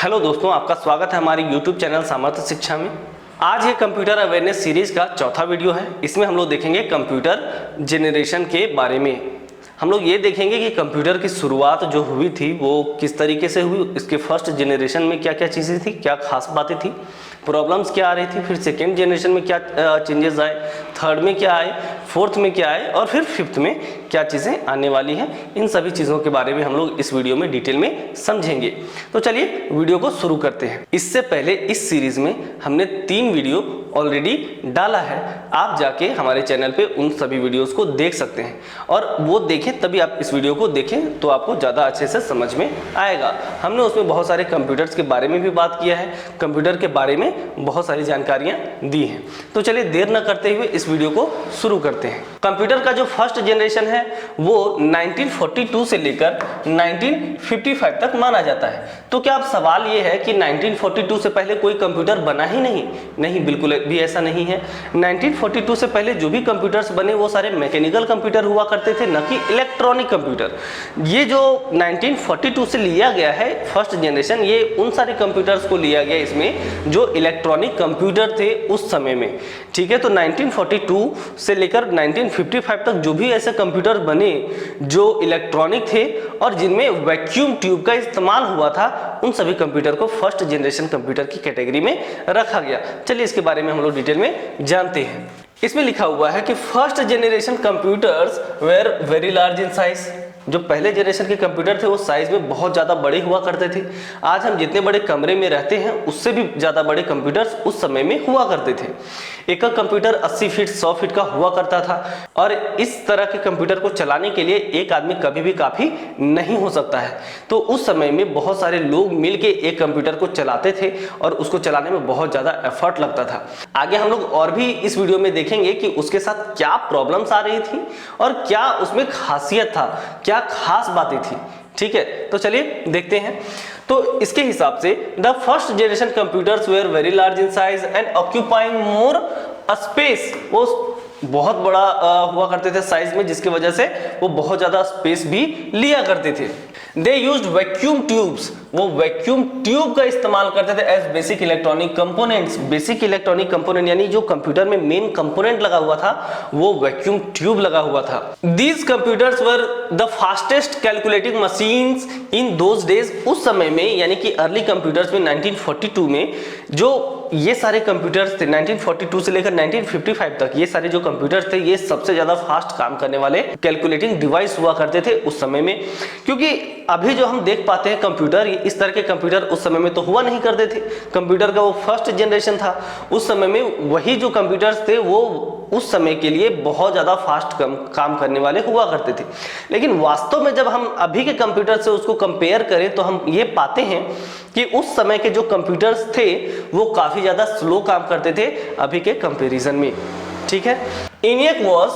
Hello दोस्तों, आपका स्वागत है हमारे YouTube चैनल सामर्थ्य शिक्षा में। आज ये कंप्यूटर अवेयरनेस सीरीज का चौथा वीडियो है। इसमें हम लोग देखेंगे कंप्यूटर जेनरेशन के बारे में। हम लोग ये देखेंगे कि कंप्यूटर की शुरुआत जो हुई थी वो किस तरीके से हुई, इसके फर्स्ट जनरेशन में क्या क्या चीज़ें थी, क्या खास बातें थी, प्रॉब्लम्स क्या आ रही थी, फिर सेकेंड जनरेशन में क्या चेंजेस आए, थर्ड में क्या आए, फोर्थ में क्या आए और फिर फिफ्थ में क्या चीज़ें आने वाली हैं। इन सभी चीज़ों के बारे में हम लोग इस वीडियो में डिटेल में समझेंगे। तो चलिए वीडियो को शुरू करते हैं। इससे पहले इस सीरीज में हमने 3 वीडियो ऑलरेडी डाला है। आप जाके हमारे चैनल पे उन सभी वीडियोस को देख सकते हैं और वो देखें, तभी आप इस वीडियो को देखें तो आपको ज़्यादा अच्छे से समझ में आएगा। हमने उसमें बहुत सारे कंप्यूटर्स के बारे में भी बात किया है, कंप्यूटर के बारे में बहुत सारी जानकारियां दी हैं। तो चलिए देर न करते हुए इस वीडियो को शुरू करते हैं। कंप्यूटर का जो फर्स्ट जनरेशन है वो 1942 से लेकर 1955 तक माना जाता है। तो क्या अब सवाल ये है कि 1942 से पहले कोई कंप्यूटर बना ही नहीं? नहीं, बिल्कुल भी ऐसा नहीं है। 1942 से पहले जो भी कंप्यूटर्स बने वो सारे मैकेनिकल कंप्यूटर हुआ करते थे, न कि इलेक्ट्रॉनिक कंप्यूटर। ये जो 1942 से लिया गया है फर्स्ट जनरेशन, ये उन सारे कंप्यूटर्स को लिया गया इसमें जो इलेक्ट्रॉनिक कंप्यूटर थे उस समय में। ठीक है, तो 1942 से लेकर 1955 तक जो भी ऐसे कंप्यूटर बने जो इलेक्ट्रॉनिक थे और जिनमें वैक्यूम ट्यूब का इस्तेमाल हुआ था, उन सभी कंप्यूटर को फर्स्ट जनरेशन कंप्यूटर की कैटेगरी में रखा गया। चलिए इसके बारे में हम लोग डिटेल में जानते हैं। इसमें लिखा हुआ है कि first generation computers were very large in size. जो पहले जनरेशन के कंप्यूटर थे वो साइज में बहुत ज़्यादा बड़े हुआ करते थे। आज हम जितने बड़े कमरे में रहते हैं उससे भी ज़्यादा बड़े कंप्यूटर्स उस समय में हुआ करते थे। एक कंप्यूटर 80 फीट 100 फीट का हुआ करता था और इस तरह के कंप्यूटर को चलाने के लिए एक आदमी कभी भी काफ़ी नहीं हो सकता है। तो उस समय में बहुत सारे लोग मिलके एक कंप्यूटर को चलाते थे और उसको चलाने में बहुत ज़्यादा एफर्ट लगता था। आगे हम लोग और भी इस वीडियो में देखेंगे कि उसके साथ क्या प्रॉब्लम्स आ रही थी और क्या उसमें खासियत था, क्या खास बातें थी। ठीक है, तो चलिए देखते हैं। तो इसके हिसाब से the first generation computers were very large in size and occupying more space. वो बहुत बड़ा हुआ करते थे साइज में, जिसकी वजह से वो बहुत ज्यादा स्पेस भी लिया करते थे। They used vacuum tubes. वो वैक्यूम ट्यूब का इस्तेमाल करते थे as basic electronic components. Basic electronic component यानी जो कंप्यूटर में मेन कंपोनेंट लगा हुआ था वो वैक्यूम ट्यूब लगा हुआ था। These computers were the fastest calculating machines in those days. उस समय में यानी कि अर्ली कंप्यूटर्स में 1942 में जो ये सारे कंप्यूटर्स थे 1942 से लेकर 1955 तक, ये सारे जो कंप्यूटर्स थे ये सबसे ज्यादा फास्ट काम करने वाले कैलकुलेटिंग डिवाइस हुआ करते थे उस समय में। क्योंकि अभी जो हम देख पाते हैं कंप्यूटर, इस तरह के कंप्यूटर उस समय में तो हुआ नहीं करते थे। कंप्यूटर का वो फर्स्ट जनरेशन था। उस समय में वही जो कंप्यूटर्स थे वो उस समय के लिए बहुत ज्यादा फास्ट काम करने वाले हुआ करते थे। लेकिन वास्तव में जब हम अभी के कंप्यूटर से उसको कंपेयर करें तो हम ये पाते हैं कि उस समय के जो कंप्यूटर्स थे वो काफी ज्यादा स्लो काम करते थे अभी के कंपैरिजन में। ठीक है, ENIAC was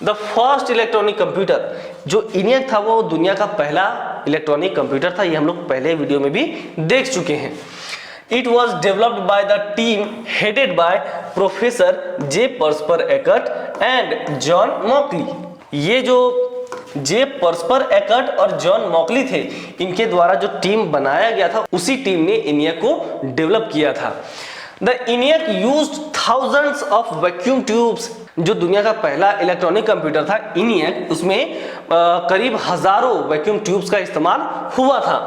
the first electronic computer. जो ENIAC था वो दुनिया का पहला इलेक्ट्रॉनिक कंप्यूटर था। ये हम लोग पहले वीडियो में भी देख चुके हैं। It was developed by the team headed by Professor J. Percival Eckert and John Mauchly। ये जो जे पर्सपर एकर्ट और जॉन मॉकली थे, इनके द्वारा जो टीम बनाया गया था उसी टीम ने ENIAC को डेवलप किया था। The ENIAC used thousands of vacuum tubes. जो दुनिया का पहला इलेक्ट्रॉनिक कंप्यूटर था ENIAC, उसमें करीब हजारों वैक्यूम ट्यूब्स का इस्तेमाल हुआ था।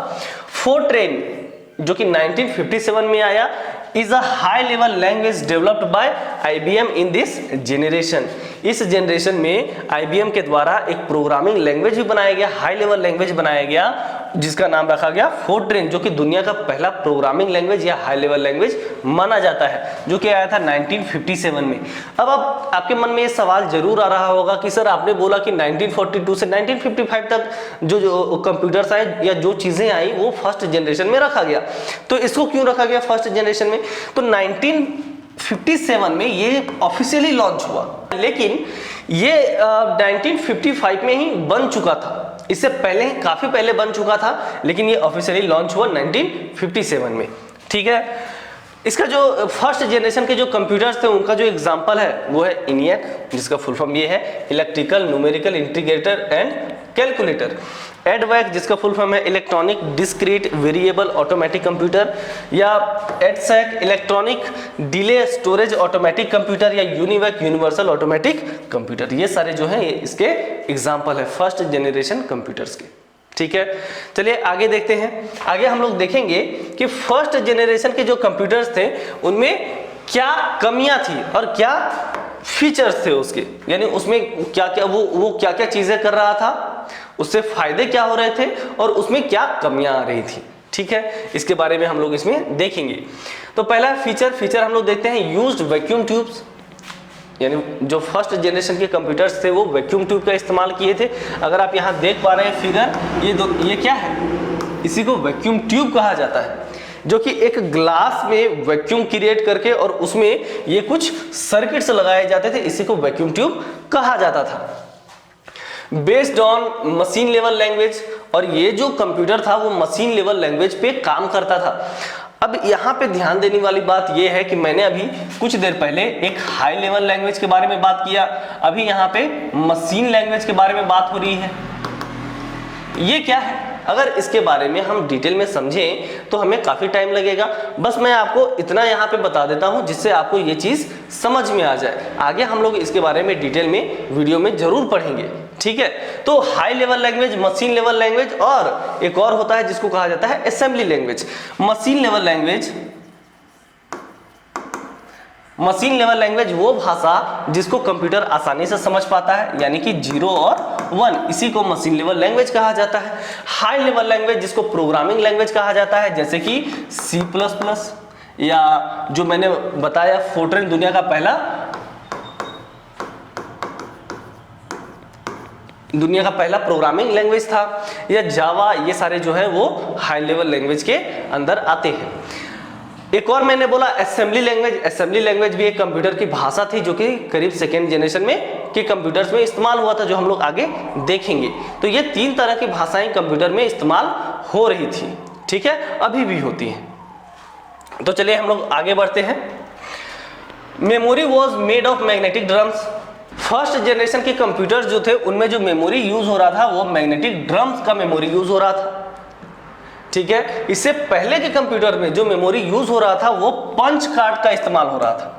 फोर्ट्रेन जो कि 1957 में आया, is a high level language developed by IBM in this generation. इस जनरेशन में IBM के द्वारा एक प्रोग्रामिंग लैंग्वेज भी बनाया गया, हाई लेवल लैंग्वेज बनाया गया, जिसका नाम रखा गया फोर्ट्रेन, जो कि दुनिया का पहला प्रोग्रामिंग लैंग्वेज या हाई लेवल लैंग्वेज माना जाता है, जो कि आया था 1957 में। अब आपके मन में ये सवाल जरूर आ रहा होगा कि सर आपने बोला कि 1942 से 1955 तक जो कंप्यूटर्स आए या जो चीजें आई वो फर्स्ट जनरेशन में रखा गया, तो इसको क्यों रखा गया फर्स्ट जनरेशन में? तो 1957 में ये ऑफिशियली लॉन्च हुआ, लेकिन ये 1955 में ही बन चुका था। इससे पहले काफी पहले बन चुका था, लेकिन ये ऑफिशियली लॉन्च हुआ 1957 में। ठीक है, इसका जो फर्स्ट जनरेशन के जो कंप्यूटर्स थे उनका जो एग्जांपल है वो है ENIAC, जिसका फुल फॉर्म ये है electrical numerical integrator and calculator. EDVAC जिसका फुल फॉर्म है electronic discrete variable automatic computer, या EDSAC electronic delay storage automatic computer, या UNIVAC यूनिवर्सल ऑटोमेटिक कंप्यूटर। ये सारे जो हैं ये इसके एग्जाम्पल है फर्स्ट जनरेशन कंप्यूटर्स के। ठीक है, चलिए आगे देखते हैं। आगे हम लोग देखेंगे कि फर्स्ट जनरेशन के जो कंप्यूटर्स थे उनमें क्या कमियां थी और क्या फीचर्स थे उसके, यानी उसमें क्या क्या वो क्या क्या चीजें कर रहा था, उससे फायदे क्या हो रहे थे और उसमें क्या कमियां आ रही थी। ठीक है, इसके बारे में हम लोग इसमें देखेंगे। तो पहला फीचर हम लोग देखते हैं यूज्ड वैक्यूम ट्यूब्स, यानी जो फर्स्ट जनरेशन के कंप्यूटर्स थे वो वैक्यूम ट्यूब का इस्तेमाल किए थे। अगर आप यहाँ देख पा रहे हैं फिगर, ये क्या है, इसी को वैक्यूम ट्यूब कहा जाता है, जो कि एक ग्लास में वैक्यूम क्रिएट करके और उसमें ये कुछ सर्किट्स लगाए जाते थे, इसी को वैक्यूम ट्यूब कहा जाता था। Based on machine level language, और ये जो कंप्यूटर था वो मशीन लेवल लैंग्वेज पे काम करता था। अब यहाँ पे ध्यान देने वाली बात ये है कि मैंने अभी कुछ देर पहले एक हाई लेवल लैंग्वेज के बारे में बात किया, अभी यहाँ पे मशीन लैंग्वेज के बारे में बात हो रही है। ये क्या है, अगर इसके बारे में हम डिटेल में समझें तो हमें काफी टाइम लगेगा। बस मैं आपको इतना यहाँ पे बता देता हूँ जिससे आपको ये चीज समझ में आ जाए। आगे हम लोग इसके बारे में डिटेल में वीडियो में जरूर पढ़ेंगे। ठीक है, तो high level language, machine level language, और एक और होता है जिसको कहा जाता है assembly language. Machine level language वो भाषा जिसको कंप्यूटर आसानी से समझ पाता है, यानी कि 0 और 1, इसी को मशीन लेवल लैंग्वेज कहा जाता है। हाई लेवल लैंग्वेज जिसको प्रोग्रामिंग लैंग्वेज कहा जाता है, जैसे कि C++, या जो मैंने बताया फोर्ट्रेन दुनिया का पहला प्रोग्रामिंग लैंग्वेज था, या जावा, ये सारे जो है वो हाई लेवल लैंग्वेज के अंदर आते हैं। एक और मैंने बोला असेंबली लैंग्वेज भी एक कंप्यूटर की भाषा थी जो कि करीब सेकेंड जनरेशन में के कंप्यूटर्स में इस्तेमाल हुआ था, जो हम लोग आगे देखेंगे। तो ये 3 तरह की भाषाएं कंप्यूटर में इस्तेमाल हो रही थी। ठीक है, अभी भी होती हैं। तो चलिए हम लोग आगे बढ़ते हैं। Memory was made of magnetic drums. First generation के कंप्यूटर्स जो थे उनमें जो मेमोरी यूज हो रहा था वो मैग्नेटिक ड्रम्स का मेमोरी यूज हो रहा था। ठीक है, इससे पहले के कंप्यूटर में जो मेमोरी यूज हो रहा था वो पंच कार्ड का इस्तेमाल हो रहा था।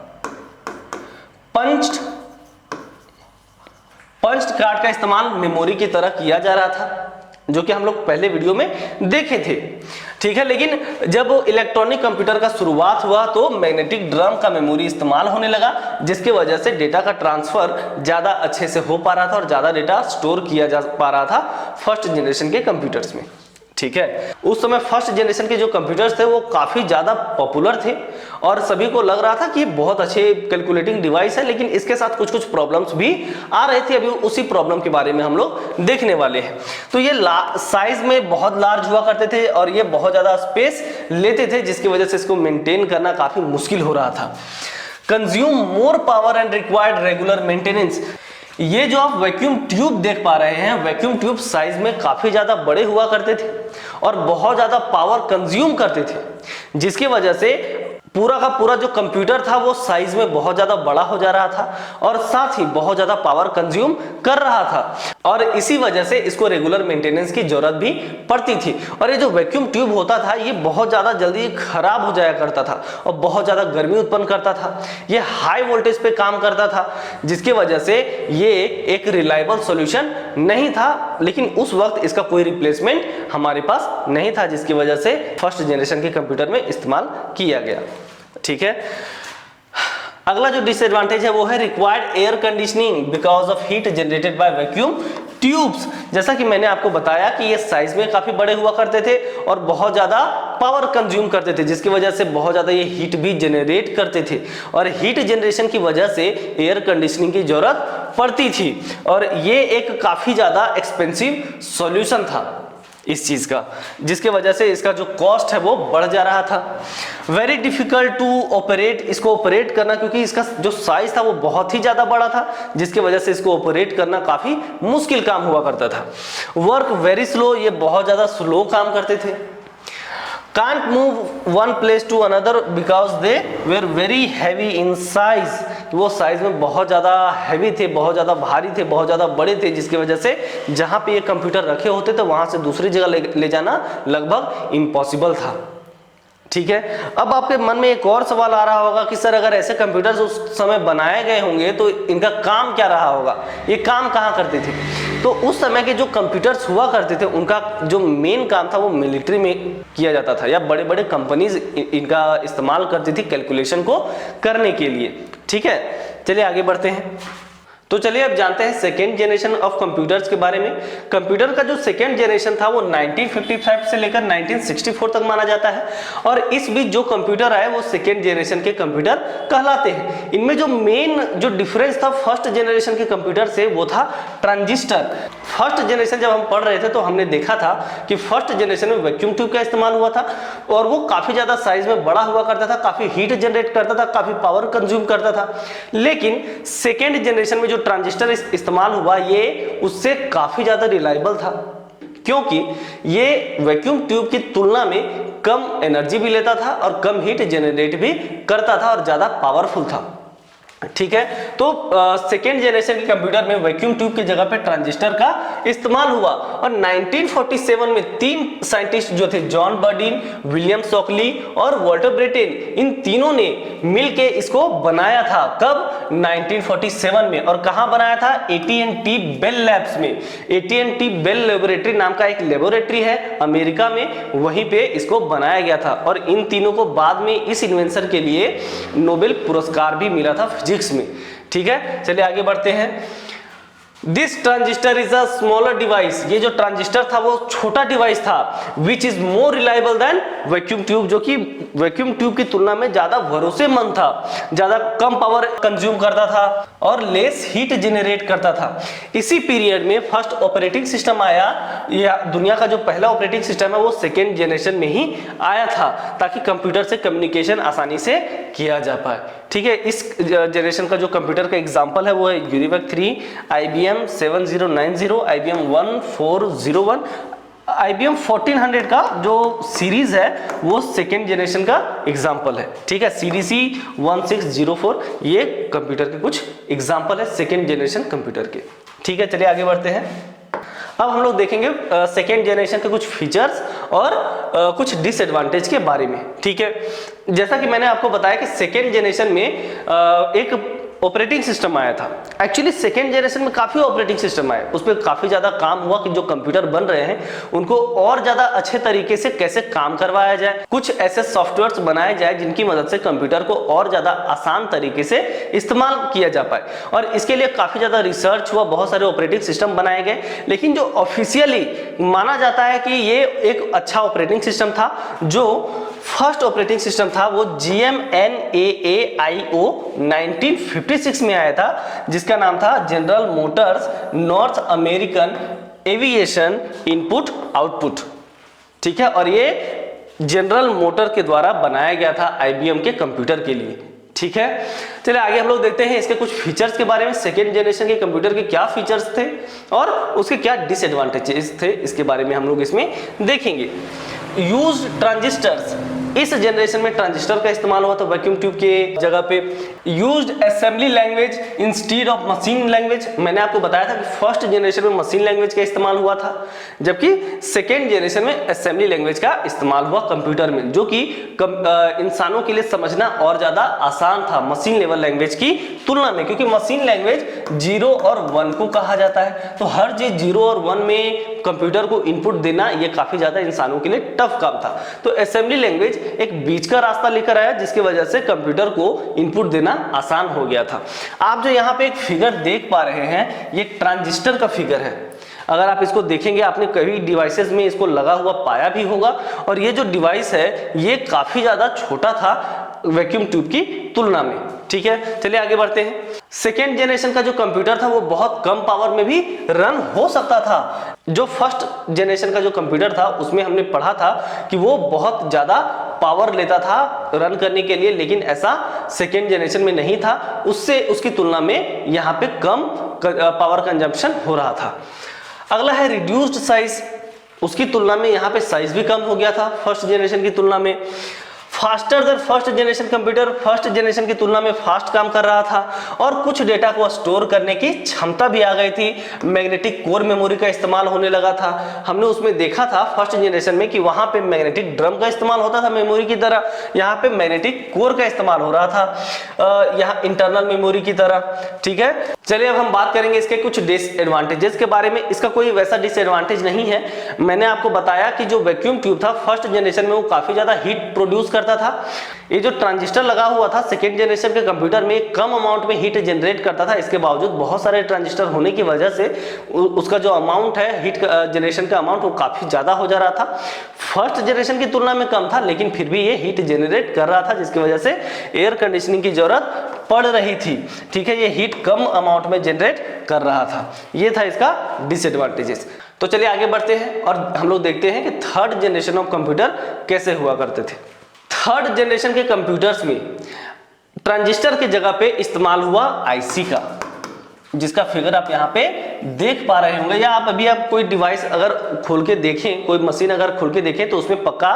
पंच कार्ड का इस्तेमाल मेमोरी की तरह किया जा रहा था, जो कि हम लोग पहले वीडियो में देखे थे। ठीक है, लेकिन जब इलेक्ट्रॉनिक कंप्यूटर का शुरुआत हुआ तो मैग्नेटिक ड्रम का मेमोरी इस्तेमाल होने लगा, जिसकी वजह से डेटा का ट्रांसफर ज्यादा अच्छे से हो पा रहा था और ज्यादा डेटा स्टोर किया जा पा रहा था फर्स्ट जनरेशन के कंप्यूटर्स में। ठीक है, उस समय फर्स्ट जनरेशन के जो कंप्यूटर्स थे वो काफी ज्यादा पॉपुलर थे और सभी को लग रहा था कि बहुत अच्छे कैलकुलेटिंग डिवाइस है, लेकिन इसके साथ कुछ कुछ प्रॉब्लम्स भी आ रही थी। अभी उसी प्रॉब्लम के बारे में हम लोग देखने वाले हैं। तो ये साइज में बहुत लार्ज हुआ करते थे और ये बहुत ज्यादा स्पेस लेते थे, जिसकी वजह से इसको मेंटेन करना काफी मुश्किल हो रहा था। Consume more power and required regular maintenance. ये जो आप वैक्यूम ट्यूब देख पा रहे हैं, वैक्यूम ट्यूब साइज में काफी ज्यादा बड़े हुआ करते थे और बहुत ज्यादा पावर कंज्यूम करते थे, जिसकी वजह से पूरा का पूरा जो कंप्यूटर था वो साइज में बहुत ज्यादा बड़ा हो जा रहा था और साथ ही बहुत ज्यादा पावर कंज्यूम कर रहा था, और इसी वजह से इसको रेगुलर मेंटेनेंस की जरूरत भी पड़ती थी। और ये जो वैक्यूम ट्यूब होता था ये बहुत ज्यादा जल्दी खराब हो जाया करता था और बहुत ज्यादा गर्मी उत्पन्न करता था। ये हाई वोल्टेज पे काम करता था, जिसकी वजह से ये एक रिलायबल सॉल्यूशन नहीं था, लेकिन उस वक्त इसका कोई रिप्लेसमेंट हमारे पास नहीं था, जिसकी वजह से फर्स्ट जनरेशन के कंप्यूटर में इस्तेमाल किया गया। ठीक है, अगला जो डिसएडवांटेज है वो है required air conditioning because of heat generated by vacuum tubes. जैसा कि मैंने आपको बताया कि ये साइज में काफी बड़े हुआ करते थे और बहुत ज्यादा पावर कंज्यूम करते थे, जिसकी वजह से बहुत ज्यादा ये हीट भी जनरेट करते थे और हीट जनरेशन की वजह से एयर कंडीशनिंग की जरूरत पड़ती थी और ये एक काफी ज्यादा एक्सपेंसिव सॉल्यूशन था इस चीज का, जिसके वजह से इसका जो कॉस्ट है वो बढ़ जा रहा था। वेरी डिफिकल्ट टू ऑपरेट, इसको ऑपरेट करना, क्योंकि इसका जो साइज था वो बहुत ही ज्यादा बड़ा था, जिसकी वजह से इसको ऑपरेट करना काफी मुश्किल काम हुआ करता था। वर्क वेरी स्लो, ये बहुत ज्यादा स्लो काम करते थे। can't move one place to another because they were very heavy in size। वो साइज में बहुत ज़्यादा हैवी थे, बहुत ज़्यादा भारी थे, बहुत ज़्यादा बड़े थे, जिसकी वजह से जहाँ पे ये कंप्यूटर रखे होते थे वहाँ से दूसरी जगह ले जाना लगभग इम्पॉसिबल था। ठीक है, अब आपके मन में एक और सवाल आ रहा होगा कि सर अगर ऐसे कंप्यूटर्स उस समय बनाए गए होंगे तो इनका काम क्या रहा होगा, ये काम कहाँ करते थे। तो उस समय के जो कंप्यूटर्स हुआ करते थे उनका जो मेन काम था वो मिलिट्री में किया जाता था, या बड़े बड़े कंपनीज इनका इस्तेमाल करती थी कैलकुलेशन को करने के लिए। ठीक है, चलिए आगे बढ़ते हैं। तो चलिए अब जानते हैं सेकेंड जनरेशन ऑफ कंप्यूटर्स के बारे में। कंप्यूटर का जो सेकेंड जनरेशन था वो 1955 से लेकर 1964 तक माना जाता है, और इस बीच जो कंप्यूटर आए वो सेकेंड जनरेशन के कंप्यूटर कहलाते हैं। इनमें जो मेन जो डिफरेंस था फर्स्ट जनरेशन के कंप्यूटर से वो था ट्रांजिस्टर। फर्स्ट जनरेशन जब हम पढ़ रहे थे तो हमने देखा था कि फर्स्ट जनरेशन में वैक्यूम ट्यूब का इस्तेमाल हुआ था, और वो काफी ज्यादा साइज में बड़ा हुआ करता था, काफी हीट जनरेट करता था, काफी पावर कंज्यूम करता था। लेकिन सेकेंड जनरेशन में जो ट्रांजिस्टर इस्तेमाल हुआ ये उससे काफी ज्यादा रिलायबल था, क्योंकि ये वैक्यूम ट्यूब की तुलना में कम एनर्जी भी लेता था और कम हीट जनरेट भी करता था और ज्यादा पावरफुल था। ठीक है, तो सेकेंड जनरेशन के कंप्यूटर में वैक्यूम ट्यूब की जगह पे ट्रांजिस्टर का इस्तेमाल हुआ, और 1947 में तीन साइंटिस्ट जो थे, जॉन बर्डिन, विलियम शॉकली और वॉल्टर ब्रेटेन, इन तीनों ने मिलके इसको बनाया था। कब? 1947 में। और कहां बनाया था? AT&T बेल लैब्स में। AT&T बेल लेबोरेटरी नाम का एक लेबोरेटरी है अमेरिका में, वहीं पे इसको बनाया गया था, और इन तीनों को बाद में इस इन्वेंशन के लिए नोबेल पुरस्कार भी मिला था फिजिक्स में। ठीक है, चलिए आगे बढ़ते हैं। This transistor is a smaller device. ये जो ट्रांजिस्टर था वो छोटा डिवाइस था, which is more reliable then vacuum tube, जो कि वैक्यूम ट्यूब की तुलना में ज्यादा भरोसेमंद था, ज्यादा कम पावर कंज्यूम करता था और लेस हीट जनरेट करता था। इसी पीरियड में फर्स्ट ऑपरेटिंग सिस्टम आया, या दुनिया का जो पहला ऑपरेटिंग सिस्टम है वो सेकेंड जनरेशन में ही आया था, ताकि कंप्यूटर से कम्युनिकेशन आसानी से किया जा पाए। ठीक है, इस जनरेशन का जो कंप्यूटर का एग्जांपल है वो है यूनिवेक 3, IBM 7090, IBM 1401, IBM 1400 का जो सीरीज है वो सेकेंड जनरेशन का एग्जांपल है। ठीक है, CDC 1604, ये कंप्यूटर के कुछ एग्जांपल है सेकेंड जनरेशन कंप्यूटर के। ठीक है, चलिए आगे बढ़ते हैं। अब हम लोग देखेंगे सेकेंड जनरेशन के कुछ फीचर्स और कुछ डिसएडवांटेज के बारे में। ठीक है, जैसा कि मैंने आपको बताया कि सेकेंड जनरेशन में एक ऑपरेटिंग सिस्टम आया था। एक्चुअली सेकेंड जनरेशन में काफी ऑपरेटिंग सिस्टम आए, उस पर काफी ज्यादा काम हुआ कि जो कंप्यूटर बन रहे हैं उनको और ज्यादा अच्छे तरीके से कैसे काम करवाया जाए, कुछ ऐसे सॉफ्टवेयर्स बनाए जाए जिनकी मदद से कंप्यूटर को और ज्यादा आसान तरीके से इस्तेमाल किया जा पाए, और इसके लिए काफी ज्यादा रिसर्च हुआ, बहुत सारे ऑपरेटिंग सिस्टम बनाए गए। लेकिन जो ऑफिशियली माना जाता है कि ये एक अच्छा ऑपरेटिंग सिस्टम था, जो फर्स्ट ऑपरेटिंग सिस्टम था वो GMNAAIO 1956 में आया था, जिसका नाम था general Motors north American aviation input output. ठीक है, और ये जनरल मोटर के द्वारा बनाया गया था IBM के कंप्यूटर के लिए। ठीक है, चलिए आगे हम लोग देखते हैं इसके कुछ फीचर्स के बारे में। सेकेंड जनरेशन के कंप्यूटर के क्या फीचर्स थे और उसके क्या डिसएडवांटेजेस थे, इसके बारे में हम लोग इसमें देखेंगे। यूज ट्रांजिस्टर्स, इस जनरेशन में ट्रांजिस्टर का इस्तेमाल हुआ था वैक्यूम ट्यूब के जगह पे। Used assembly language instead of machine language, मैंने आपको बताया था कि फर्स्ट जनरेशन में मशीन लैंग्वेज का इस्तेमाल हुआ था, जबकि सेकेंड जनरेशन में असेंबली लैंग्वेज का इस्तेमाल हुआ कंप्यूटर में, जो कि इंसानों के लिए समझना और ज्यादा आसान था मशीन लेवल लैंग्वेज की तुलना में, क्योंकि मशीन लैंग्वेज 0 और 1 को कहा जाता है, तो हर चीज 0 और 1 में कंप्यूटर को इनपुट देना ये काफी ज्यादा इंसानों के लिए टफ काम था। तो असेंबली लैंग्वेज एक बीच का रास्ता लेकर आया, जिसकी वजह से कंप्यूटर को इनपुट देना आसान हो गया था। आप जो यहाँ पे एक फिगर देख पा रहे हैं, ये ट्रांजिस्टर का फिगर है। अगर आप इसको देखेंगे, आपने कई डिवाइसेस में इसको लगा हुआ पाया भी होगा, और ये जो डिवाइस है ये काफी ज्यादा छोटा था वैक्यूम ट्यूब की तुलना में। ठीक है, चलिए आगे बढ़ते हैं। सेकेंड जनरेशन का जो कंप्यूटर था वो बहुत कम पावर में भी रन हो सकता था। जो फर्स्ट जनरेशन का जो कंप्यूटर था उसमें हमने पढ़ा था कि वो बहुत ज्यादा पावर लेता था रन करने के लिए, लेकिन ऐसा सेकेंड जनरेशन में नहीं था, उससे उसकी तुलना में यहाँ पे कम पावर कंजम्पशन हो रहा था। अगला है रिड्यूस्ड साइज। उसकी तुलना में यहाँ पे साइज भी कम हो गया था फर्स्ट जनरेशन की तुलना में। Faster than first generation computer, first generation की तुलना में फास्ट काम कर रहा था और कुछ डेटा को स्टोर करने की क्षमता भी आ गई थी। मैग्नेटिक कोर मेमोरी का इस्तेमाल होने लगा था। हमने उसमें देखा था फर्स्ट जनरेशन में कि वहां पे मैग्नेटिक ड्रम का इस्तेमाल होता था मेमोरी की तरह, यहाँ पे मैग्नेटिक कोर का इस्तेमाल हो रहा था यहाँ इंटरनल मेमोरी की तरह। ठीक है, चलिए अब हम बात करेंगे इसके कुछ डिसएडवांटेजेस के बारे में। इसका कोई वैसा डिसएडवांटेज नहीं है। मैंने आपको बताया कि जो वैक्यूम ट्यूब था फर्स्ट जनरेशन में वो काफी ज्यादा हीट प्रोड्यूस करता था। ये जो ट्रांजिस्टर लगा हुआ था सेकेंड जनरेशन के कंप्यूटर में कम अमाउंट में हीट जनरेट करता था। इसके बावजूद बहुत सारे ट्रांजिस्टर होने की वजह से उसका जो अमाउंट है हीट जनरेशन का अमाउंट वो काफी ज्यादा हो जा रहा था। फर्स्ट जनरेशन की तुलना में कम था लेकिन फिर भी ये हीट जनरेट कर रहा था, जिसकी वजह से एयर कंडीशनिंग की जरूरत पड़ रही थी। ठीक है, ये हीट कम अमाउंट में जनरेट कर रहा था। ये था इसका डिसएडवांटेजेस। तो चलिए आगे बढ़ते हैं और हम लोग देखते हैं कि थर्ड जनरेशन ऑफ कंप्यूटर कैसे हुआ करते थे। थर्ड जनरेशन के कंप्यूटर्स में ट्रांजिस्टर की जगह पे इस्तेमाल हुआ आईसी का, जिसका फिगर आप यहाँ पे देख पा रहे होंगे, या आप कोई डिवाइस अगर खोल के देखें, कोई मशीन अगर खोल के देखें तो उसमें पक्का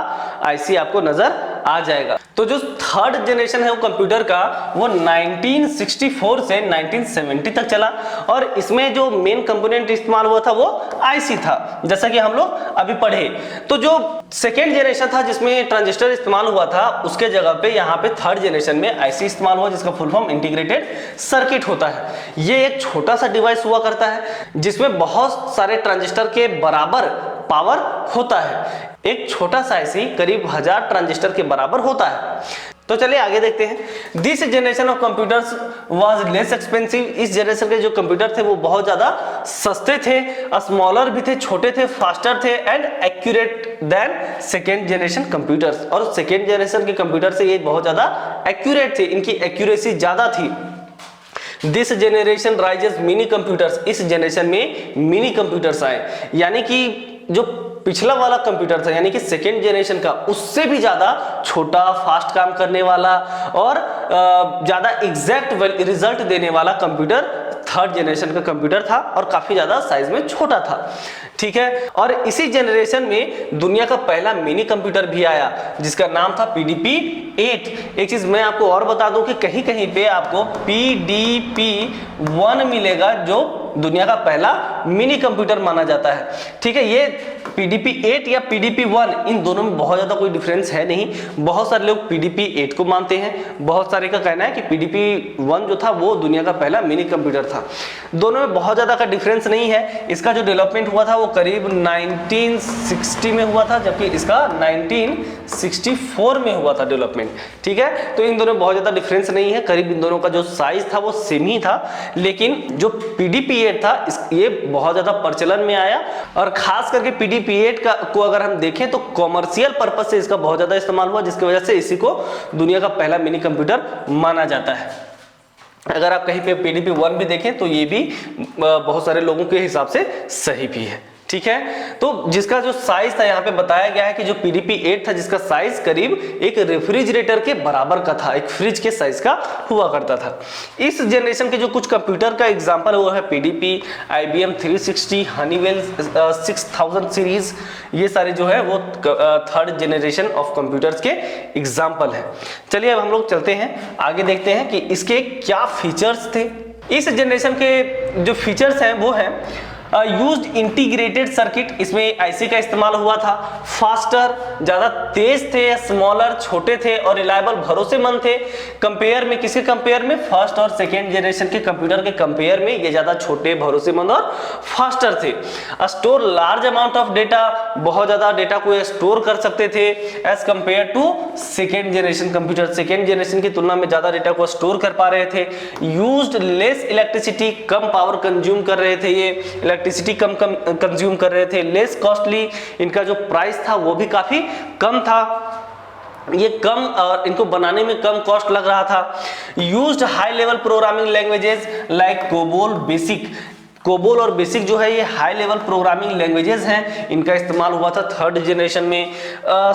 आईसी आपको नजर आ जाएगा। तो जो थर्ड जनरेशन है वो कंप्यूटर का वो 1964 से 1970 तक चला और इसमें जो मेन कंपोनेंट इस्तेमाल हुआ था वो आईसी था, जैसा कि हम लोग अभी पढ़े। तो जो सेकेंड जनरेशन था जिसमें ट्रांजिस्टर इस्तेमाल हुआ था उसके जगह पे यहाँ पे थर्ड जनरेशन में आईसी इस्तेमाल हुआ, जिसका फुल फॉर्म इंटीग्रेटेड सर्किट होता है। ये एक छोटा सा डिवाइस हुआ करता है जिसमें बहुत सारे ट्रांजिस्टर के बराबर पावर होता है। एक छोटा सा आईसी करीब 1000 ट्रांजिस्टर के बराबर होता है। तो चलिए आगे देखते हैं। This generation of computers was less expensive. इस जनरेशन के जो कंप्यूटर थे वो बहुत ज्यादा सस्ते थे, स्मॉलर भी थे, छोटे थे, फास्टर थे and accurate then second generation computers. और सेकेंड जनरेशन के कंप्यूटर से ये बहुत ज्यादा एक्यूरेट थे, इनकी एक्यूरेसी ज्यादा थी। This generation rises mini computers. इस जनरेशन में मिनी कंप्यूटर्स आए, यानी कि जो पिछला वाला कंप्यूटर था यानी कि सेकेंड जनरेशन का उससे भी ज्यादा छोटा, फास्ट काम करने वाला और ज्यादा एग्जैक्ट रिजल्ट देने वाला कंप्यूटर थर्ड जनरेशन का कंप्यूटर था और काफी ज्यादा साइज में छोटा था। ठीक है, और इसी जनरेशन में दुनिया का पहला मिनी कंप्यूटर भी आया जिसका नाम था PDP-8। एक चीज मैं आपको और बता दूं कि कहीं कहीं पे आपको PDP-1 मिलेगा जो दुनिया का पहला मिनी कंप्यूटर माना जाता है। ठीक है, ये PDP-8 या PDP-1 इन दोनों में बहुत ज्यादा कोई डिफरेंस है नहीं। बहुत सारे लोग PDP-8 को मानते हैं, बहुत सारे का कहना है कि PDP-1 जो था वो दुनिया का पहला मिनी कंप्यूटर था। दोनों में बहुत ज्यादा का डिफरेंस नहीं है। इसका जो डेवलपमेंट हुआ था वो करीब 1960 में हुआ था, जबकि इसका 1964 में हुआ था डेवलपमेंट। ठीक है, तो इन दोनों में बहुत ज्यादा डिफरेंस नहीं है, करीब इन दोनों का जो साइज था वो सेम ही था। लेकिन जो PDP-8 था ये बहुत ज्यादा प्रचलन में आया और खास करके PDP-8 को अगर हम देखें तो कॉमर्शियल पर्पस से इसका बहुत ज्यादा इस्तेमाल हुआ, जिसकी वजह से इसी को दुनिया का पहला मिनी कंप्यूटर माना जाता है। अगर आप कहीं पे PDP-1 भी देखें तो ये भी बहुत सारे लोगों के हिसाब से सही भी है। ठीक है, तो जिसका जो साइज था यहाँ पे बताया गया है कि जो PDP-8 था जिसका साइज करीब एक रेफ्रिजरेटर के बराबर का था, एक फ्रिज के साइज का हुआ करता था। इस जनरेशन के जो कुछ कंप्यूटर का एग्जांपल वो है PDP, IBM 360, हनीवेल 6000 सीरीज। ये सारे जो है वो थर्ड जनरेशन ऑफ कंप्यूटर्स के एग्जाम्पल है। चलिए अब हम लोग चलते हैं आगे, देखते हैं कि इसके क्या फीचर्स थे। इस जनरेशन के जो फीचर्स हैं वो है यूज्ड इंटीग्रेटेड सर्किट। इसमें आईसी का इस्तेमाल हुआ था। फास्टर, ज्यादा तेज थे, स्मॉलर, छोटे थे और रिलायबल, भरोसेमंद थे। कंपेयर में किसके कंपेयर में? फर्स्ट और सेकेंड जनरेशन के कंप्यूटर के कंपेयर में ये ज्यादा छोटे, भरोसेमंद और फास्टर थे। Store large amount of data, बहुत ज्यादा डेटा को स्टोर कर सकते थे as compare to second generation computer. Second generation की तुलना में ज्यादा डेटा को स्टोर कर पा रहे थे। यूज्ड लेस इलेक्ट्रिसिटी, कम पावर कंज्यूम कर रहे थे, ये इलेक्ट्रिसिटी कम कंज्यूम कर रहे थे। लेस कॉस्टली, इनका जो प्राइस था वो भी काफी कम था, ये कम और इनको बनाने में कम कॉस्ट लग रहा था। Used high level programming languages like COBOL basic. COBOL और बेसिक जो है ये हाई लेवल प्रोग्रामिंग लैंग्वेजेस हैं, इनका इस्तेमाल हुआ था थर्ड जनरेशन में।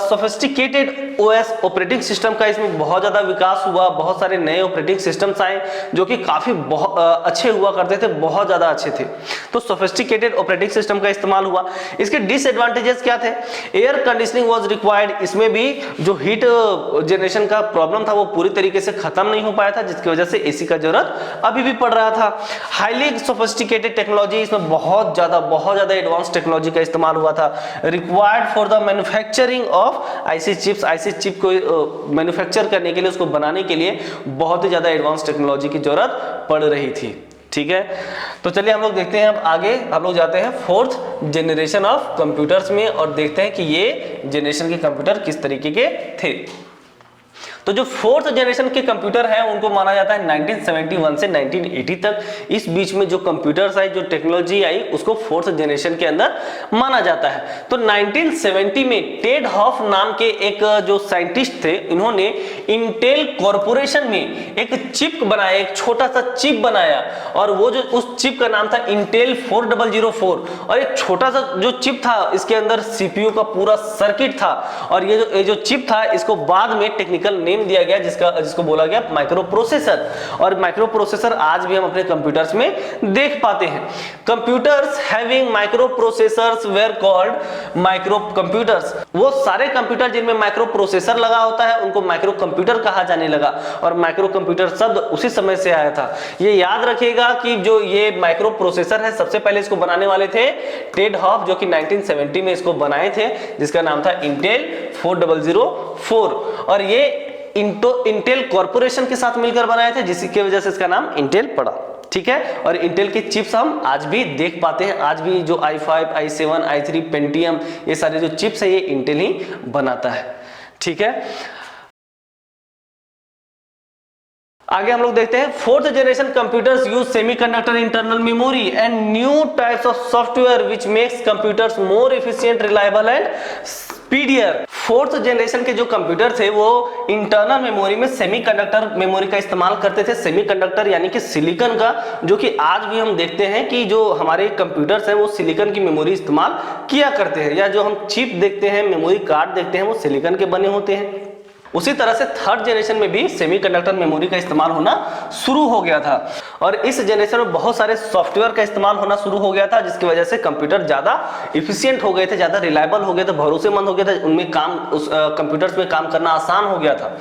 सोफिस्टिकेटेड ओएस ऑपरेटिंग सिस्टम का इसमें बहुत ज़्यादा विकास हुआ, बहुत सारे नए ऑपरेटिंग सिस्टम्स आए जो कि काफ़ी अच्छे हुआ करते थे, बहुत ज़्यादा अच्छे थे। तो सोफिस्टिकेटेड ऑपरेटिंग सिस्टम का इस्तेमाल हुआ। इसके डिसएडवांटेजेस क्या थे? एयर कंडीशनिंग वाज रिक्वायर्ड, इसमें भी जो हीट जनरेशन का प्रॉब्लम था वो पूरी तरीके से खत्म नहीं हो पाया था, जिसकी वजह से एसी का जरूरत अभी भी पड़ रहा था। हाईली सोफिस्टिकेटेड टेक्नोलॉजी, इसमें बहुत ज्यादा एडवांस टेक्नोलॉजी का इस्तेमाल हुआ था। Required for the manufacturing of IC chips, IC chip को मैन्युफैक्चर करने के लिए, उसको बनाने के लिए बहुत ही ज्यादा एडवांस टेक्नोलॉजी की जरूरत पड़ रही थी। ठीक है, तो चलिए हम लोग देखते हैं अब आगे, हम लोग जाते हैं फोर्थ जनरेशन ऑफ कंप्यूटर्स में और देखते हैं कि ये जनरेशन के कंप्यूटर किस तरीके के थे। तो जो फोर्थ जनरेशन के कंप्यूटर हैं उनको माना जाता है 1971 से 1980 तक। इस बीच में जो कंप्यूटर्स आई, जो टेक्नोलॉजी आई, उसको फोर्थ जनरेशन के अंदर माना जाता है। तो 1970 में टेड हॉफ नाम के एक जो साइंटिस्ट थे, इन्होंने इंटेल कॉरपोरेशन में एक चिप बनाया, एक छोटा सा चिप बनाया, और वो जो उस चिप का नाम था इंटेल 4004। और एक छोटा सा जो चिप था, इसके अंदर सीपीयू का पूरा सर्किट था, और ये जो चिप था इसको बाद में टेक्निकल नेम दिया गया जिसको बोला गया माइक्रो प्रोसेसर। और माइक्रो प्रोसेसर आज भी हम अपने कंप्यूटर्स में देख पाते हैं। Computers having micro processors where called micro computers. वो सारे कंप्यूटर जिनमें माइक्रो प्रोसेसर लगा होता है उनको माइक्रो कंप्यूटर कहा जाने लगा, और माइक्रो कंप्यूटर शब्द उसी समय से आया था। ये याद रखिएगा कि जो ये माइक्रो प्रोसेसर है, सबसे पहले इसको बनाने वाले थे टेड हॉफ, जो कि 1970 में इसको बनाए थे, जिसका नाम था इंटेल 4004। और ये इंटेल कॉरपोरेशन के साथ मिलकर बनाए थे, जिसकी वजह से इसका नाम इंटेल पड़ा। ठीक है, और इंटेल के चिप्स हम आज भी देख पाते हैं। आज भी जो i5, i7, i3, पेंटियम, ये सारे जो चिप्स है ये इंटेल ही बनाता है। ठीक है, आगे हम लोग देखते हैं fourth generation computers use semiconductor internal memory and new types of software which makes computers more efficient, reliable and speedier. Fourth generation के जो कंप्यूटर थे वो इंटरनल मेमोरी में सेमीकंडक्टर मेमोरी का इस्तेमाल करते थे। सेमीकंडक्टर यानी कि सिलिकॉन का, जो कि आज भी हम देखते हैं कि जो हमारे कंप्यूटर्स हैं वो सिलिकॉन की मेमोरी इस्तेमाल किया करते हैं, या जो हम चिप देखते हैं, मेमोरी कार्ड देखते हैं, वो सिलिकॉन के बने होते हैं। उसी तरह से थर्ड जनरेशन में भी सेमीकंडक्टर मेमोरी का इस्तेमाल होना शुरू हो गया था, और इस जनरेशन में बहुत सारे सॉफ्टवेयर का इस्तेमाल होना शुरू हो गया था, जिसकी वजह से कंप्यूटर ज्यादा इफिशिएंट हो गए थे, ज्यादा रिलायबल हो गए थे, भरोसेमंद हो गए थे, उनमें काम उस कंप्यूटर्स में काम करना आसान हो गया था।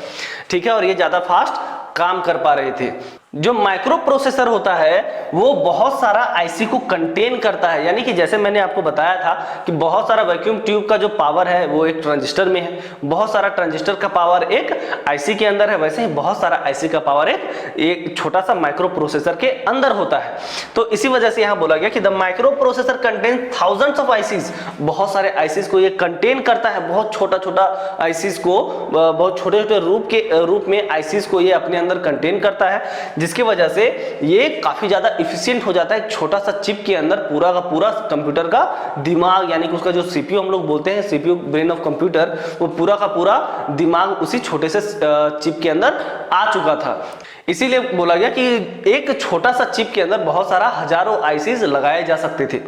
ठीक है, और ये ज्यादा फास्ट काम कर पा रहे थे। जो माइक्रो प्रोसेसर होता है वो बहुत सारा आईसी को कंटेन करता है, यानी कि जैसे मैंने आपको बताया था कि बहुत सारा वैक्यूम ट्यूब का जो पावर है वो एक ट्रांजिस्टर में है, बहुत सारा ट्रांजिस्टर का पावर एक आईसी के अंदर है, वैसे ही बहुत सारा आईसी का पावर एक छोटा सा माइक्रो प्रोसेसर के अंदर होता है। तो इसी वजह से यहाँ बोला गया कि the micro processor contain thousands of ICs, बहुत सारे आईसीज को ये कंटेन करता है, बहुत छोटा छोटा आईसीज को, बहुत छोटे छोटे रूप में आईसीज को ये अपने अंदर कंटेन करता है, जिसकी वजह से ये काफी ज्यादा इफिशिएंट हो जाता है। एक छोटा सा चिप के अंदर पूरा का पूरा कंप्यूटर का दिमाग, यानी कि उसका जो सीपीयू हम लोग बोलते हैं, सीपीयू ब्रेन ऑफ कंप्यूटर, वो पूरा का पूरा दिमाग उसी छोटे से चिप के अंदर आ चुका था। इसीलिए बोला गया कि एक छोटा सा चिप के अंदर बहुत सारा हजारों आईसीज लगाए जा सकते थे।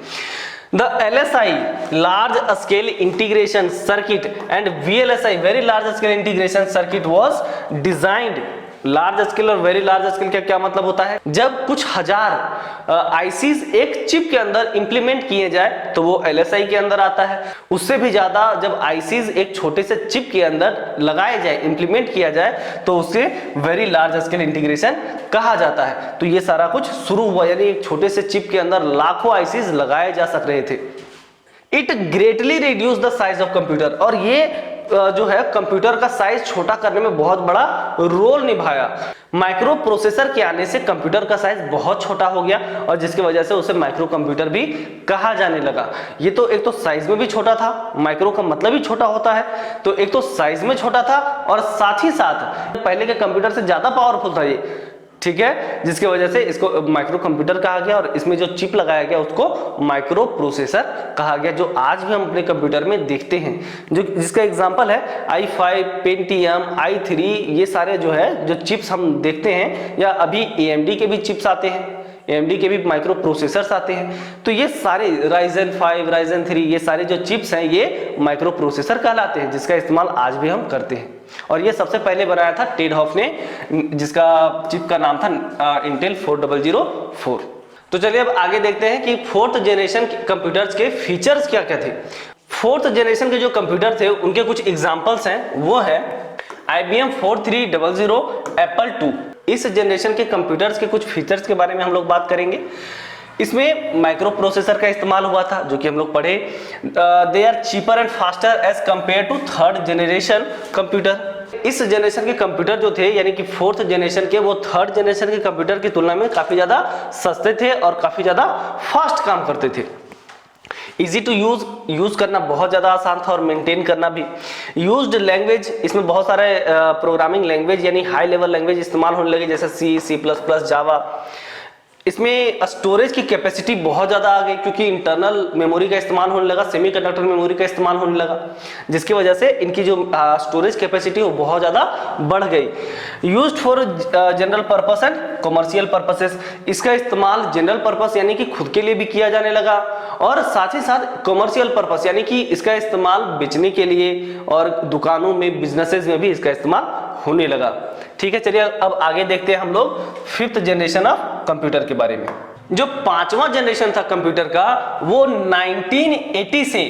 The LSI large scale integration circuit and VLSI very large scale integration circuit was designed। Large scale और वेरी लार्ज स्केल का क्या मतलब होता है? जब कुछ हजार आईसीज एक चिप के अंदर इंप्लीमेंट किए जाए तो वो एलएसआई के अंदर आता है। उससे भी ज्यादा जब आईसीज एक छोटे से चिप के अंदर लगाए जाए, इंप्लीमेंट किया जाए, तो उसे वेरी लार्ज स्केल इंटीग्रेशन कहा जाता है। तो ये सारा कुछ शुरू हुआ, यानी एक छोटे से चिप के अंदर लाखों आईसीज लगाए जा सक रहे थे। It greatly reduce the size of computer, और ये जो है कंप्यूटर का साइज छोटा करने में बहुत बड़ा रोल निभाया। माइक्रो प्रोसेसर के आने से कंप्यूटर का साइज बहुत छोटा हो गया, और जिसकी वजह से उसे माइक्रो कंप्यूटर भी कहा जाने लगा। ये तो एक तो साइज में भी छोटा था, माइक्रो का मतलब ही छोटा होता है, तो एक तो साइज में छोटा था और साथ ही साथ पहले के कंप्यूटर से ज्यादा पावरफुल था ये। ठीक है, जिसकी वजह से इसको माइक्रो कंप्यूटर कहा गया, और इसमें जो चिप लगाया गया उसको माइक्रो प्रोसेसर कहा गया, जो आज भी हम अपने कंप्यूटर में देखते हैं। जो जिसका एग्जांपल है i5, पेंटियम, i3, ये सारे जो है जो चिप्स हम देखते हैं, या अभी AMD के भी चिप्स आते हैं। AMD के भी माइक्रो प्रोसेसर्स आते हैं। तो ये सारे Ryzen 5, Ryzen 3 ये सारे जो चिप्स हैं ये माइक्रो प्रोसेसर कहलाते हैं, जिसका इस्तेमाल आज भी हम करते हैं। और ये सबसे पहले बनाया था टेड हॉफ ने, जिसका चिप का नाम था इंटेल 4004। तो चलिए अब आगे देखते हैं कि फोर्थ जनरेशन कंप्यूटर्स के फीचर्स क्या क्या थे। फोर्थ जनरेशन के जो कंप्यूटर थे उनके कुछ एग्जांपल्स हैं, वो है IBM 4300, Apple II। इस जनरेशन के कंप्यूटर्स के कुछ फीचर्स के बारे में हम लोग बात करेंगे। इसमें माइक्रो प्रोसेसर का इस्तेमाल हुआ था, जो कि हम लोग पढ़े। They are cheaper and faster as compare to third generation computer. इस जनरेशन के कंप्यूटर जो थे, यानी कि फोर्थ जनरेशन के, वो थर्ड जनरेशन के कंप्यूटर की तुलना में काफी ज्यादा सस्ते थे और काफी ज्यादा फास्ट काम करते थे। इजी टू यूज करना बहुत ज़्यादा आसान था और मेंटेन करना भी। यूज्ड लैंग्वेज, इसमें बहुत सारे प्रोग्रामिंग लैंग्वेज यानी हाई लेवल लैंग्वेज इस्तेमाल होने लगे, जैसे C++, जावा। इसमें स्टोरेज की कैपेसिटी बहुत ज़्यादा आ गई, क्योंकि इंटरनल मेमोरी का इस्तेमाल होने लगा, सेमीकंडक्टर मेमोरी का इस्तेमाल होने लगा, जिसकी वजह से इनकी जो स्टोरेज कैपेसिटी वो बहुत ज़्यादा बढ़ गई। Used for general purpose and commercial purposes, इसका इस्तेमाल जनरल पर्पस यानी कि खुद के लिए भी किया जाने लगा, और साथ ही साथ कॉमर्शियल पर्पस यानी कि इसका इस्तेमाल बेचने के लिए और दुकानों में, बिजनेसेस में भी इसका इस्तेमाल होने लगा। ठीक है, चलिए अब आगे देखते हैं हम लोग फिफ्थ जनरेशन ऑफ कंप्यूटर के बारे में। जो पांचवा जनरेशन था कंप्यूटर का, वो 1980 से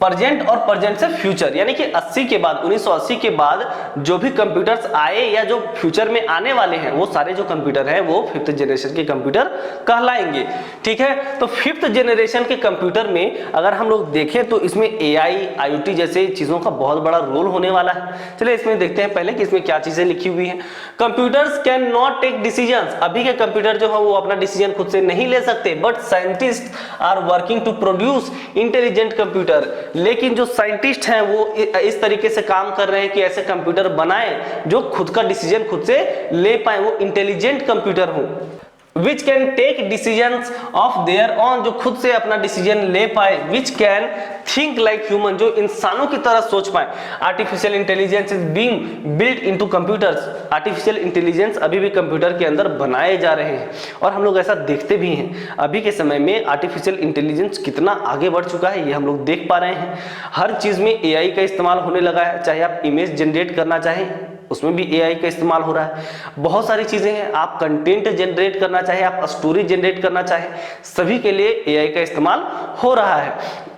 प्रेजेंट और प्रेजेंट से फ्यूचर यानी कि 80 के बाद, 1980 के बाद जो भी कंप्यूटर्स आए या जो फ्यूचर में आने वाले हैं, वो सारे जो कंप्यूटर हैं वो फिफ्थ जनरेशन के कंप्यूटर कहलाएंगे। ठीक है, तो फिफ्थ जनरेशन के कंप्यूटर में अगर हम लोग देखें तो इसमें AI, IoT जैसे चीजों का बहुत बड़ा रोल होने वाला है। चलिए इसमें देखते हैं पहले कि इसमें क्या चीजें लिखी हुई हैं। Computers can not take decisions, अभी के कंप्यूटर जो है वो अपना डिसीजन खुद से नहीं ले सकते, but scientist are working to produce intelligent computer, लेकिन जो साइंटिस्ट हैं वो इस तरीके से काम कर रहे हैं कि ऐसे कंप्यूटर बनाएं जो खुद का डिसीजन खुद से ले पाए, वो इंटेलिजेंट कंप्यूटर हो। Which can take decisions of their own, जो खुद से अपना डिसीजन ले पाए। Which can think like human, जो इंसानों की तरह सोच पाए। Artificial intelligence is being built into computers, artificial intelligence अभी भी कंप्यूटर के अंदर बनाए जा रहे हैं और हम लोग ऐसा देखते भी हैं। अभी के समय में आर्टिफिशियल इंटेलिजेंस कितना आगे बढ़ चुका है ये हम लोग देख पा रहे हैं। हर चीज में AI का इस्तेमाल होने लगा है, चाहे आप इमेज जनरेट करना चाहें उसमें भी AI का इस्तेमाल हो रहा है। बहुत सारी चीजें हैं, आप कंटेंट जनरेट करना चाहे, आप स्टोरी जनरेट करना चाहे, सभी के लिए AI का इस्तेमाल हो रहा है।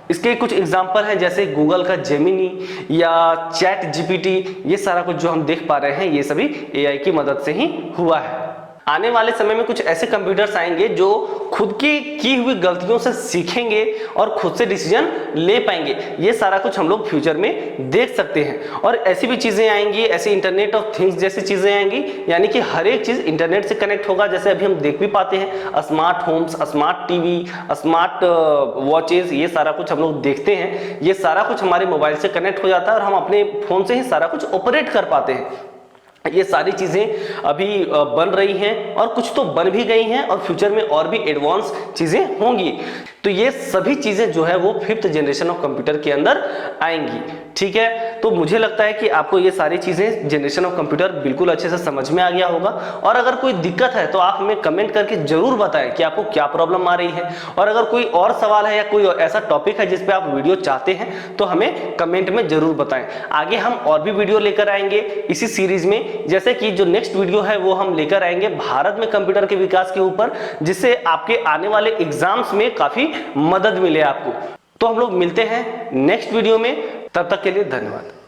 इसके कुछ एग्जांपल हैं, जैसे गूगल का जेमिनी या ChatGPT, ये सारा कुछ जो हम देख पा रहे हैं ये सभी AI की मदद से ही हुआ है। आने वाले समय में कुछ ऐसे कंप्यूटर्स आएंगे जो खुद की हुई गलतियों से सीखेंगे और खुद से डिसीजन ले पाएंगे। ये सारा कुछ हम लोग फ्यूचर में देख सकते हैं। और ऐसी भी चीजें आएंगी, ऐसे इंटरनेट ऑफ थिंग्स जैसी चीजें आएंगी, यानी कि हर एक चीज इंटरनेट से कनेक्ट होगा। जैसे अभी हम देख भी पाते हैं smart homes, smart TV, smart watches, ये सारा कुछ हम लोग देखते हैं। ये सारा कुछ हमारे मोबाइल से कनेक्ट हो जाता है और हम अपने फोन से ही सारा कुछ ऑपरेट कर पाते हैं। ये सारी चीजें अभी बन रही हैं और कुछ तो बन भी गई हैं और फ्यूचर में और भी एडवांस चीजें होंगी। तो ये सभी चीजें जो है वो फिफ्थ जनरेशन ऑफ कंप्यूटर के अंदर आएंगी। ठीक है, तो मुझे लगता है कि आपको ये सारी चीजें जनरेशन ऑफ कंप्यूटर बिल्कुल अच्छे से समझ में आ गया होगा। और अगर कोई दिक्कत है तो आप हमें कमेंट करके जरूर बताएं कि आपको क्या प्रॉब्लम आ रही है। और अगर कोई और सवाल है या कोई ऐसा टॉपिक है जिस पे आप वीडियो चाहते हैं तो हमें कमेंट में जरूर बताएं। आगे हम और भी वीडियो लेकर आएंगे इसी सीरीज में, जैसे कि जो नेक्स्ट वीडियो है वो हम लेकर आएंगे भारत में कंप्यूटर के विकास के ऊपर, जिससे आपके आने वाले एग्जाम्स में काफी मदद मिले आपको। तो हम लोग मिलते हैं नेक्स्ट वीडियो में, तब तक के लिए धन्यवाद।